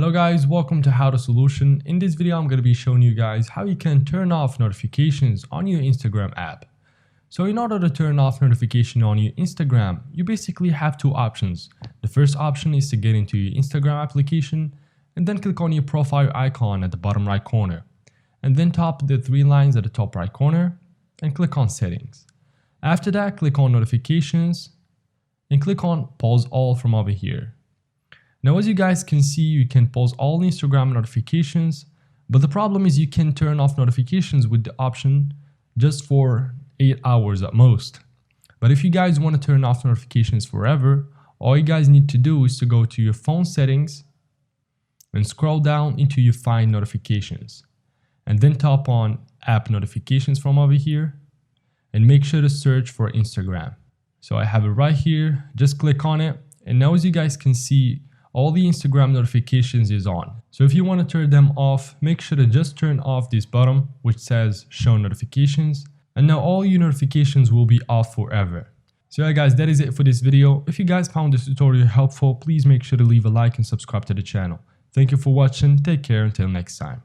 Hello guys, welcome to How to Solution. In this video I'm going to be showing you guys how you can turn off notifications on your Instagram app. So in order to turn off notification on your Instagram, you basically have two options. The first option is to get into your Instagram application and then click on your profile icon at the bottom right corner. And then tap the three lines at the top right corner and click on settings. After that, click on notifications and click on pause all from over here. Now as you guys can see, you can pause all Instagram notifications, but the problem is you can turn off notifications with the option just for 8 hours at most. But if you guys want to turn off notifications forever, all you guys need to do is to go to your phone settings and scroll down into your find notifications. And then tap on app notifications from over here and make sure to search for Instagram. So I have it right here, just click on it. And now as you guys can see, all the Instagram notifications is on. So if you want to turn them off, make sure to just turn off this button which says show notifications. And now all your notifications will be off forever. So yeah guys, that is it for this video. If you guys found this tutorial helpful, please make sure to leave a like and subscribe to the channel. Thank you for watching, take care until next time.